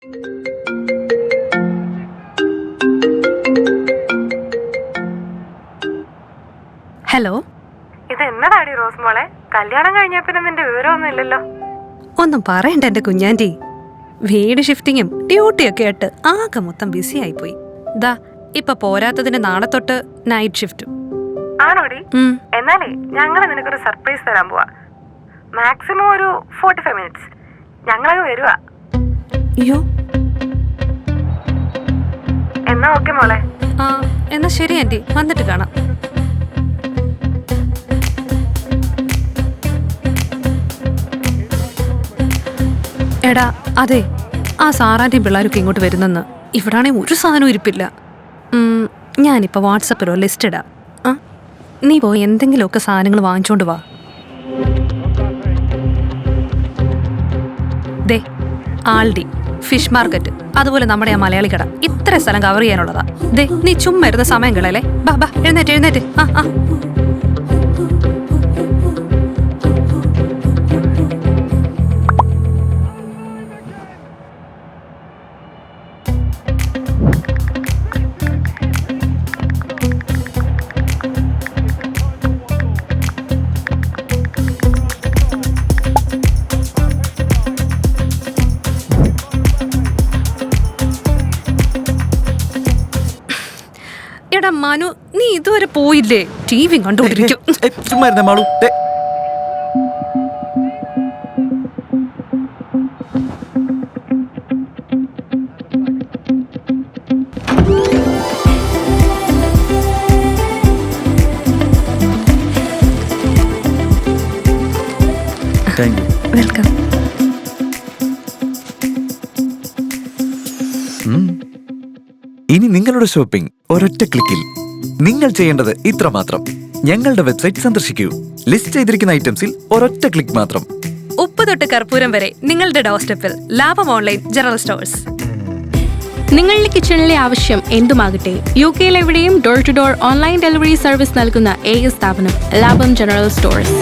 Hello, ഇത് എന്നതാടി rose മോളെ? കല്യാണം കഴിഞ്ഞ പിന്നെ നിന്റെ വിവരമൊന്നും ഇല്ലല്ലോ. ഒന്നും പറയണ്ട എന്റെ കുഞ്ഞാൻറ്റി. വീട് ഷിഫ്റ്റിങ്ങും ഡ്യൂട്ടിയൊക്കെ ആയിട്ട് ആകെ മൊത്തം ബിസി ആയിപ്പോയി. ദാ ഇപ്പൊ പോരാത്തതിന് നാളെ തൊട്ട് നൈറ്റ് ഷിഫ്റ്റും. ആണോടി? എന്നാലേ ഞങ്ങള് നിനക്കൊരു സർപ്രൈസ് തരാൻ പോവാ. മാക്സിമം ഒരു 45 മിനിറ്റ്സ്. ഞങ്ങളങ്ങ് വരുവാ. അയ്യോ, എന്നാ ഓക്കെ മോളെ. ആ എന്നാ ശരി ആന്റി, വന്നിട്ട് കാണാം. എടാ അതെ, ആ സാറാന്റെയും പിള്ളേരൊക്കെ ഇങ്ങോട്ട് വരുന്നെന്ന്. ഇവിടാണെങ്കിൽ ഒരു സാധനവും ഇരിപ്പില്ല. ഞാനിപ്പോൾ വാട്സപ്പിലോ ലിസ്റ്റ് ഇടാം. ആ നീ പോയി എന്തെങ്കിലുമൊക്കെ സാധനങ്ങൾ വാങ്ങിച്ചോണ്ട് വാ. ദേ ആൾഡി, ഫിഷ് മാർക്കറ്റ്, അതുപോലെ നമ്മുടെ ആ മലയാളി കട, ഇത്ര സ്ഥലം കവർ ചെയ്യാനുള്ളതാ. ദേ നീ ചുമ്മാ ഇരുന്ന സമയം കളയല്ലേ. ബാ ബാ, എഴുന്നേറ്റ്. ആ എടാ മനു, നീ ഇതുവരെ പോയില്ലേ? TV കണ്ടുകൊണ്ടിരിക്കും. മാളു. വെൽക്കം. ഇനി നിങ്ങളുടെ ഷോപ്പിംഗ് ഒരൊറ്റ ക്ലിക്കിൽ. നിങ്ങൾ ചെയ്യേണ്ടത് ഇത്ര മാത്രം. ഞങ്ങളുടെ വെബ്സൈറ്റ് സന്ദർശിക്കൂ. ലിസ്റ്റ് ചെയ്തിരിക്കുന്ന ഐറ്റംസിൽ ഒരൊറ്റ ക്ലിക്ക് മാത്രം. ഉപ്പ് തൊട്ട് കർപ്പൂരം വരെ നിങ്ങളുടെ ഡോർ സ്റ്റെപ്പിൽ. ലാഭം ഓൺലൈൻ ജനറൽ സ്റ്റോഴ്സ്. നിങ്ങളുടെ കിച്ചണിലെ ആവശ്യം എന്തുമാകട്ടെ, UK എവിടെയും door to door online delivery service നൽകുന്ന ഏക സ്ഥാപനം ലാഭം ജനറൽ സ്റ്റോഴ്സ്.